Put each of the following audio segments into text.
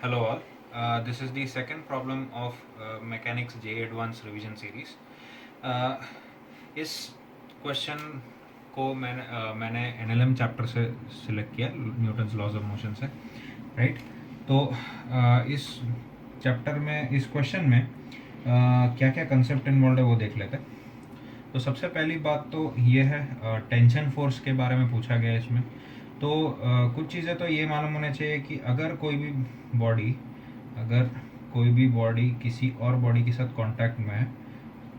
Hello all. This is the second problem of Mechanics J Advanced Revision Series. इस question को मैंने NLM chapter से select किया, Newton's laws of motion से, right. तो इस चैप्टर में, इस क्वेश्चन में क्या क्या कंसेप्ट इन्वॉल्व है वो देख लेते हैं। तो सबसे पहली बात तो ये है, टेंशन फोर्स के बारे में पूछा गया है इसमें। तो कुछ चीज़ें तो ये मालूम होने चाहिए कि अगर कोई भी बॉडी किसी और बॉडी के साथ कांटेक्ट में है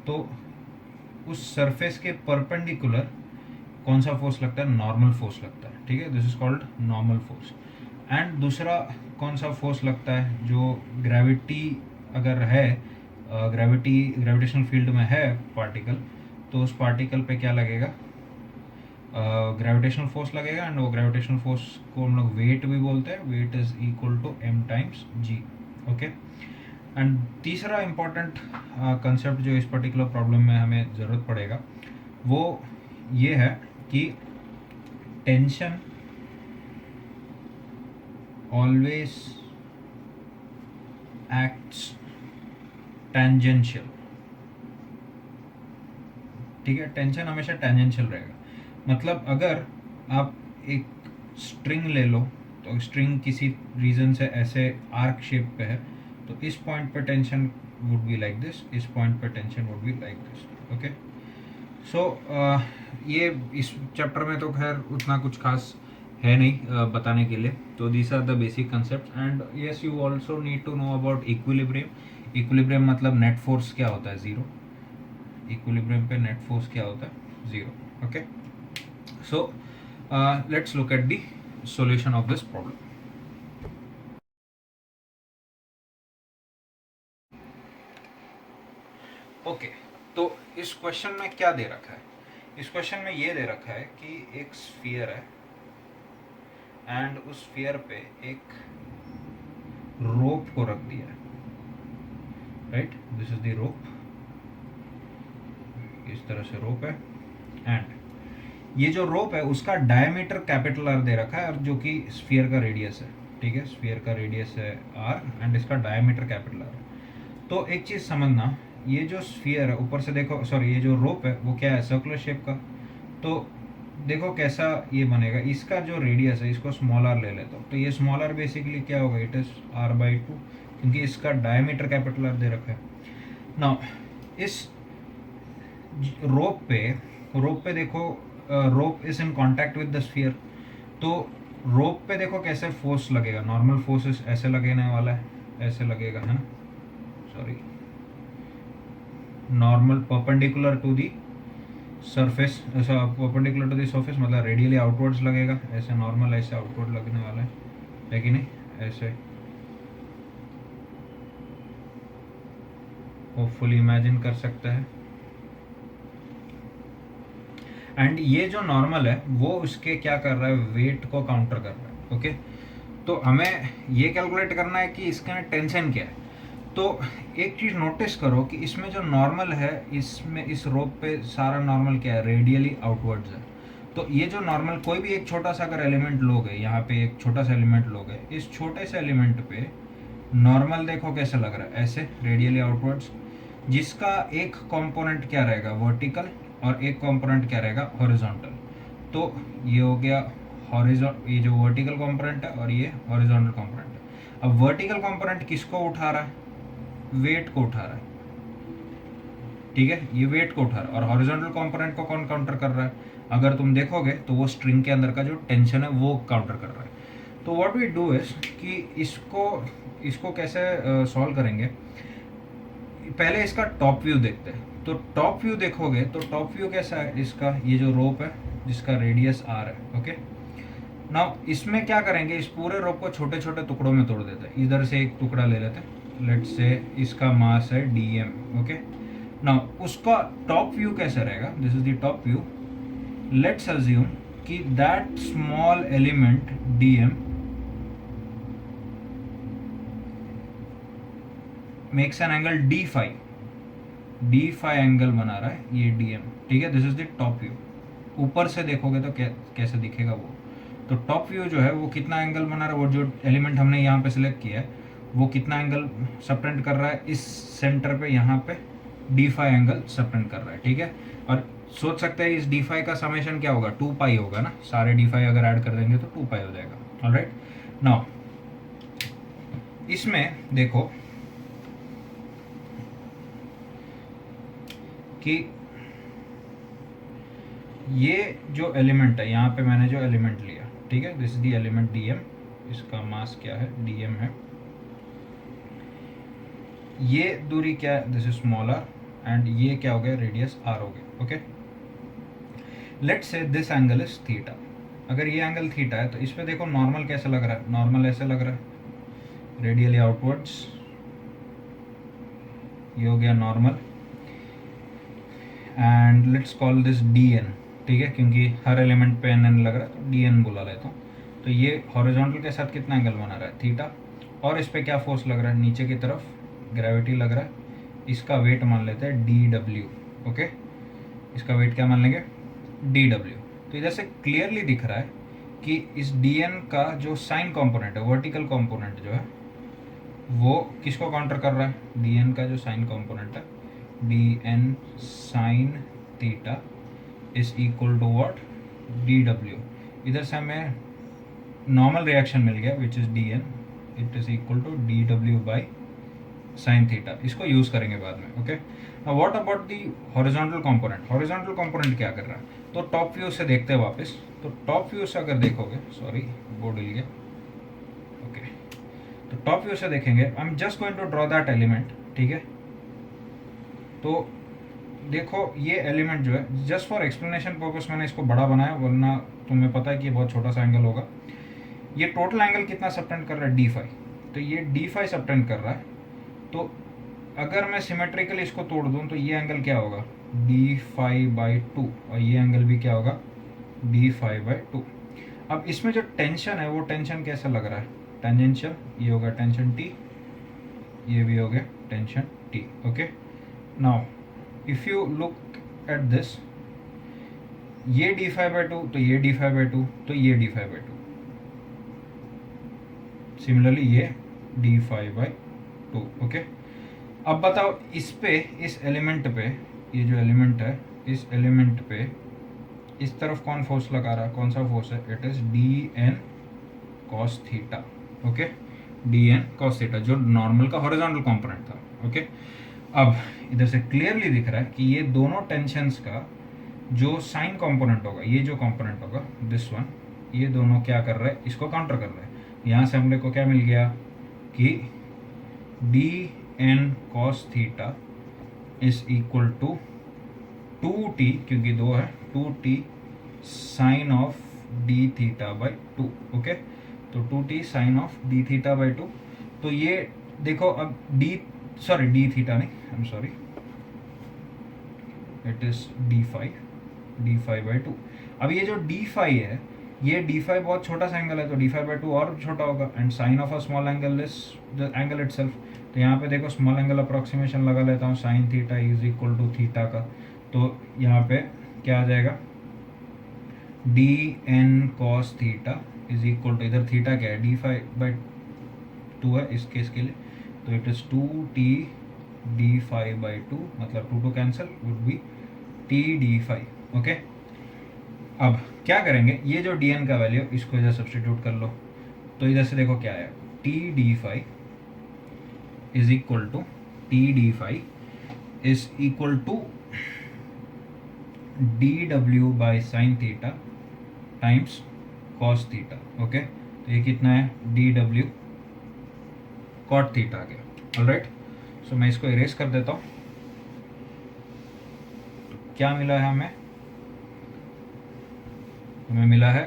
तो उस सरफेस के परपेंडिकुलर कौन सा फोर्स लगता है? नॉर्मल फोर्स लगता है, ठीक है। This is called normal force. And दूसरा कौन सा फोर्स लगता है? जो ग्रेविटी अगर है, ग्रेविटेशनल फील्ड में है पार्टिकल, तो उस पार्टिकल पे क्या लगेगा? ग्रेविटेशनल फोर्स लगेगा। एंड वो ग्रेविटेशनल फोर्स को हम लोग वेट भी बोलते हैं। Weight is equal to m times g, okay. And तीसरा इम्पॉर्टेंट कंसेप्ट जो इस पर्टिकुलर प्रॉब्लम में हमें ज़रूरत पड़ेगा वो ये है कि टेंशन ऑलवेज एक्ट्स टेंजेंशियल, ठीक है। टेंशन हमेशा टेंजेंशियल रहेगा। मतलब अगर आप एक स्ट्रिंग ले लो, तो स्ट्रिंग किसी रीजन से ऐसे आर्क शेप पे है, तो इस पॉइंट पे tension would be like this, इस पॉइंट पे tension would be like this, okay. So ये इस चैप्टर में तो खैर उतना कुछ खास है नहीं बताने के लिए। तो these are the basic concept. And yes, you also need to know about equilibrium. Equilibrium मतलब नेट फोर्स क्या होता है? ज़ीरो। इक्विलिब्रियम पे नेट फोर्स क्या होता है? Zero, okay. So let's look at the solution of this problem. Okay, तो इस क्वेश्चन में क्या दे रखा है? इस क्वेश्चन में ये दे रखा है कि एक स्फीयर है एंड उस स्फीयर पे एक रोप को रख दिया है, right. This is the rope, इस तरह से रोप है। एंड ये जो रोप है उसका डायमीटर कैपिटल आर दे रखा है, और जो कि स्फीयर का रेडियस है, ठीक है। स्फीयर का रेडियस है आर एंड इसका डायमीटर कैपिटल आर। तो एक चीज़ समझना, ये जो स्फीयर है ऊपर से देखो, सॉरी, ये जो रोप है वो क्या है? सर्कुलर शेप का। तो देखो कैसा ये बनेगा। इसका जो रेडियस है इसको स्मॉल आर ले लेता हूँ, तो ये स्मॉल आर बेसिकली क्या होगा? इट इज r/2, क्योंकि इसका डायमीटर कैपिटल आर दे रखा है। नाउ इस रोप पे देखो, rope is in contact with the sphere. तो रोप पे देखो कैसे फोर्स लगेगा। नॉर्मल फोर्स ऐसे लगने वाला है, ऐसे लगेगा, है ना। Sorry, normal perpendicular to the surface, ऐसा परपेंडिकुलर टू दी सरफेस मतलब रेडियली आउटवर्ड्स लगेगा। ऐसे नॉर्मल ऐसे आउटवर्ड लगने वाला है कि नहीं? ऐसे होपफुली इमेजिन कर सकते हैं। एंड ये जो नॉर्मल है वो उसके क्या कर रहा है? वेट को काउंटर कर रहा है, ओके। तो हमें ये कैलकुलेट करना है कि इसका टेंशन क्या है। तो एक चीज़ नोटिस करो कि इसमें जो नॉर्मल है, इसमें इस रोप पे सारा नॉर्मल क्या है? रेडियली आउटवर्ड्स है। तो ये जो नॉर्मल, कोई भी एक छोटा सा अगर एलिमेंट लोगे, यहाँ पे एक छोटा सा एलिमेंट लोगे, इस छोटे से एलिमेंट पे नॉर्मल देखो कैसे लग रहा है? ऐसे रेडियली आउटवर्ड्स, जिसका एक कंपोनेंट क्या रहेगा? वर्टिकल, और एक कंपोनेंट क्या रहेगा? हॉरिजॉन्टल। तो ये हो गया ये जो वर्टिकल कंपोनेंट है और ये हॉरिजॉन्टल कंपोनेंट है। अब वर्टिकल कंपोनेंट किसको उठा रहा है? वेट को उठा रहा है, ठीक है। ये वेट को उठा रहा है। और हॉरिजॉन्टल कंपोनेंट को कौन काउंटर कर रहा है? अगर तुम देखोगे तो वो स्ट्रिंग के अंदर का जो टेंशन है वो काउंटर कर रहा है। तो व्हाट वी डू इज कि इसको कैसे सॉल्व करेंगे? पहले इसका टॉप व्यू देखते हैं। तो टॉप व्यू देखोगे तो टॉप व्यू कैसा है इसका? ये जो रोप है जिसका रेडियस r है, ओके। नाउ इसमें क्या करेंगे? इस पूरे रोप को छोटे छोटे टुकड़ों में तोड़ देते हैं। इधर से एक टुकड़ा ले लेते हैं, लेट्स से इसका मास है dm, ओके। नाउ उसका टॉप व्यू कैसे रहेगा? This is the top view. Let's assume कि that small element dm makes an angle d phi angle बना रहा है ये dm, ठीक है। This is the top view. ऊपर से देखोगे तो कैसे दिखेगा वो? तो टॉप व्यू जो है वो कितना एंगल बना रहा है? वो जो एलिमेंट हमने यहाँ पे सिलेक्ट किया है वो कितना एंगल सबटेंड कर रहा है, इस सेंटर पे यहाँ पे डी फाई एंगल सबटेंड कर रहा है, ठीक है। और सोच सकते हैं इस डी फाई का समेशन क्या होगा, 2 पाई होगा ना, सारे डी फाई अगर ऐड कर देंगे तो 2 पाई हो जाएगा। ऑलराइट, नाउ इसमें देखो कि ये जो एलिमेंट है, यहाँ पे मैंने जो एलिमेंट लिया, ठीक है, this is the element d m, इसका मास क्या है, डी एम है। ये दूरी क्या है, दिस इज स्मॉलर, एंड ये क्या हो गया, रेडियस आर हो गया। Okay, let's say this angle is theta. अगर ये एंगल थीटा है तो इस पे देखो नॉर्मल कैसे लग रहा है, नॉर्मल ऐसे लग रहा है, रेडियली आउटवर्ड्स, ये हो गया normal. And let's call this d n, ठीक है, क्योंकि हर एलिमेंट पे एन एन लग रहा है तो डी एन बुला लेता हूँ। तो ये हॉरिजॉन्टल के साथ कितना एंगल बना रहा है, थीटा, और इस पे क्या फोर्स लग रहा है, नीचे की तरफ ग्रेविटी लग रहा है, इसका वेट मान लेते हैं डी डब्ल्यू। ओके, इसका वेट क्या मान लेंगे, डी डब्ल्यू। तो इधर से क्लियरली दिख रहा है कि इस डी एन का जो साइन कंपोनेंट है, वर्टिकल कंपोनेंट जो है, वो किसको काउंटर कर रहा है, डी एन का जो साइन कंपोनेंट है, d n sine theta is equal to what, d डब्ल्यू। इधर से हमें नॉर्मल रिएक्शन मिल गया which is d n, it is equal to d डब्ल्यू बाई साइन थीटा। इसको यूज करेंगे बाद में। Okay, now what about the horizontal component, horizontal component क्या कर रहा है, तो टॉप व्यू से देखते हैं वापस। तो टॉप व्यू से अगर देखोगे, सॉरी बोर्ड हिल गया, ओके, तो टॉप व्यू से देखेंगे, I am just going to draw that element, ठीक है। तो देखो ये एलिमेंट जो है, जस्ट फॉर एक्सप्लेनेशन पर्पस मैंने इसको बड़ा बनाया, वरना तुम्हें पता है कि ये बहुत छोटा सा एंगल होगा। ये टोटल एंगल कितना सबटेंड कर रहा है, डी फाई, तो ये डी फाई सबटेंड कर रहा है। तो अगर मैं सिमेट्रिकली इसको तोड़ दूं तो ये एंगल क्या होगा, डी फाई बाई 2, और ये एंगल भी क्या होगा, डी फाई बाई 2। अब इसमें जो टेंशन है वो टेंशन कैसा लग रहा है, टेंजेंशियल, ये होगा टेंशन टी, ये भी हो गया tension T. Okay, now if you look at this, ये डी फाई बाई 2, तो ये डी फाई बाई 2, तो ये डी फाई बाई 2, सिमिलरली ये डी फाई बाई 2। ओके, अब बताओ इस पे, इस एलिमेंट पे, ये जो एलिमेंट है, इस एलिमेंट पे इस तरफ कौन फोर्स लगा रहा है, कौन सा फोर्स है, it is d n cos theta. Okay, d n cos theta जो नॉर्मल का हॉरिजॉन्टल कंपोनेंट था। ओके, अब इधर से क्लियरली दिख रहा है कि ये दोनों टेंशंस का जो साइन कंपोनेंट होगा, ये जो कंपोनेंट होगा दिस वन, ये दोनों क्या कर रहा है, इसको काउंटर कर रहा है। यहाँ से हम लोग को क्या मिल गया कि d n cos theta is equal to 2t, क्योंकि 2 है, 2t sine of d theta by 2। Okay, तो 2t sine of d theta by 2। तो ये देखो अब डी थीटा नहीं, I am sorry, it is d phi by 2। अब ये जो डी फाई है, ये डी फाई बहुत छोटा सा एंगल है, तो डी फाई बाई 2 और छोटा होगा, and sine of a small angle is the angle itself. तो यहाँ पे देखो स्मॉल एंगल अप्रोक्सीमेशन लगा लेता हूँ, sine theta is equal to theta का, तो यहाँ पे क्या आ जाएगा, d n cos theta is equal to, इधर थीटा क्या है, डी फाई बाई 2 है इस केस के लिए, तो it is 2t d phi by 2, मतलब 2 two cancel, would be t d phi. Okay, अब क्या करेंगे, ये जो डी एन का वैल्यू, इसको इधर सब्सटीट्यूट कर लो, तो इधर से देखो क्या है, t d phi is equal to, t d phi is equal to d डब्ल्यू by sine theta times cos theta. Okay, तो ये कितना है, डी डब्ल्यू कॉट थीटा आ गया। ऑलराइट, सो मैं इसको इरेज कर देता हूँ। तो क्या मिला है हमें, हमें मिला है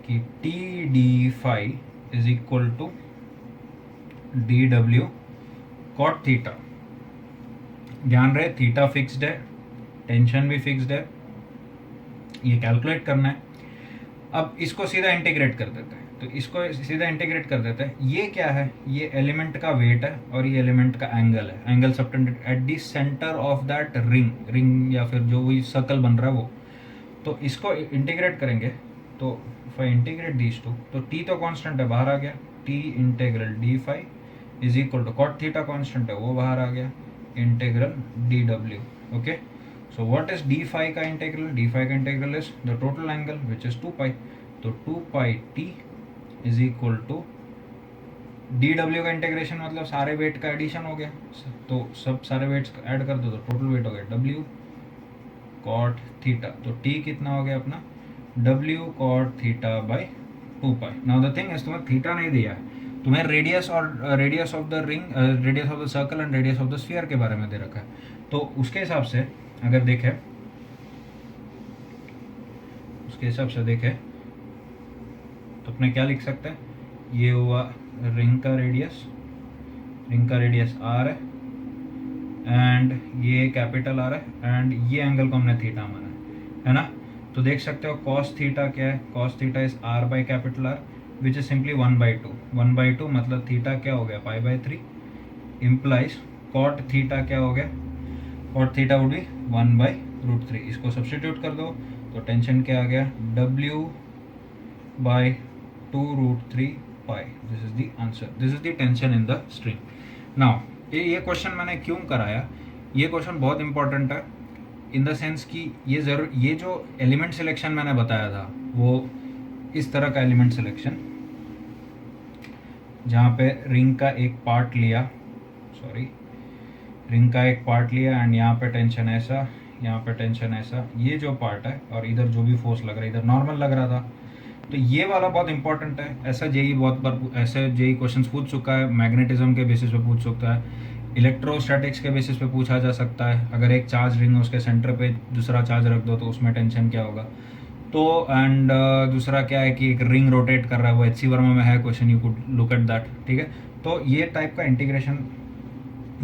कि t d phi is equal to d डब्ल्यू कॉट थीटा। ध्यान रहे थीटा फिक्स्ड है, टेंशन भी फिक्स्ड है, ये कैलकुलेट करना है। अब इसको सीधा इंटीग्रेट कर देते हैं, तो इसको सीधा इंटीग्रेट कर देते हैं। ये क्या है, ये एलिमेंट का वेट है और ये एलिमेंट का एंगल है, angle subtended at the centre of that ring या फिर जो भी सर्कल बन रहा है वो। तो इसको इंटीग्रेट करेंगे, तो फाई इंटीग्रेट दीज टू, तो टी तो कांस्टेंट है, बाहर आ गया, T integral d phi is equal to cot theta constant है वो बाहर आ गया, integral d W. Okay, so what is d phi का इंटीग्रल? डी फाई का integral is the total angle which is 2 pi. तो 2 pi T is equal to d W का integration मतलब सारे वेट का एडिशन हो गया, तो सब सारे वेट्स ऐड कर दो तो टोटल वेट हो गया डब्ल्यू कॉट थीटा. तो टी कितना हो गया अपना डब्ल्यू cot theta by 2 pi. Now the thing is तुम्हें थीटा नहीं दिया है, तुम्हें रेडियस और radius of the ring, radius of the circle and radius of the sphere के बारे में दे रखा है. तो उसके हिसाब से अगर देखें, उसके हिसाब से देखें तो अपने क्या लिख सकते हैं, ये हुआ रिंग का रेडियस आर है एंड ये कैपिटल आर है एंड ये एंगल को हमने थीटा माना है ना. तो देख सकते हो कॉस थीटा क्या है, cos theta is r by capital r which is simply 1/2. 1/2 मतलब थीटा क्या हो गया π/3 इम्प्लाइज कॉट थीटा क्या हो गया, कॉट थीटा वुड बी 1/√3. इसको सब्सटीट्यूट कर दो तो टेंशन क्या आ गया W/2√3 pi. This is the answer, this is the tension in the string. Now ये क्वेश्चन मैंने क्यों कराया, ये क्वेश्चन बहुत इंपॉर्टेंट है इन द सेंस कि ये जो एलिमेंट सिलेक्शन मैंने बताया था वो इस तरह का एलिमेंट सिलेक्शन जहाँ पे रिंग का एक पार्ट लिया एंड यहाँ पे टेंशन ऐसा, यहाँ पे टेंशन ऐसा, ये जो पार्ट है और इधर जो भी फोर्स लग रहा है इधर नॉर्मल लग रहा था. तो ये वाला बहुत इंपॉर्टेंट है. ऐसा जेई बहुत बार ऐसे जेई क्वेश्चंस पूछ चुका है, मैग्नेटिज्म के बेसिस पे पूछ सकता है, इलेक्ट्रोस्टैटिक्स के बेसिस पे पूछा जा सकता है. अगर एक चार्ज रिंग है उसके सेंटर पे दूसरा चार्ज रख दो तो उसमें टेंशन क्या होगा. तो एंड दूसरा क्या है कि एक रिंग रोटेट कर रहा है, वो एच सी वर्मा में है question, you could look at that. ठीक है, तो ये टाइप का इंटीग्रेशन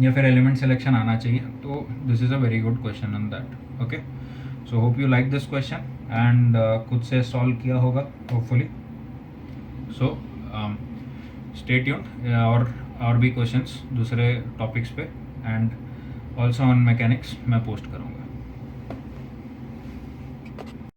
या फिर एलिमेंट सिलेक्शन आना चाहिए. तो this is a very good question on that. Okay, so hope you like this question and खुद से सॉल्व किया होगा होपफुली. सो स्टे ट्यून्ड, और भी क्वेश्चंस दूसरे टॉपिक्स पे एंड ऑल्सो ऑन मैकेनिक्स मैं पोस्ट करूँगा.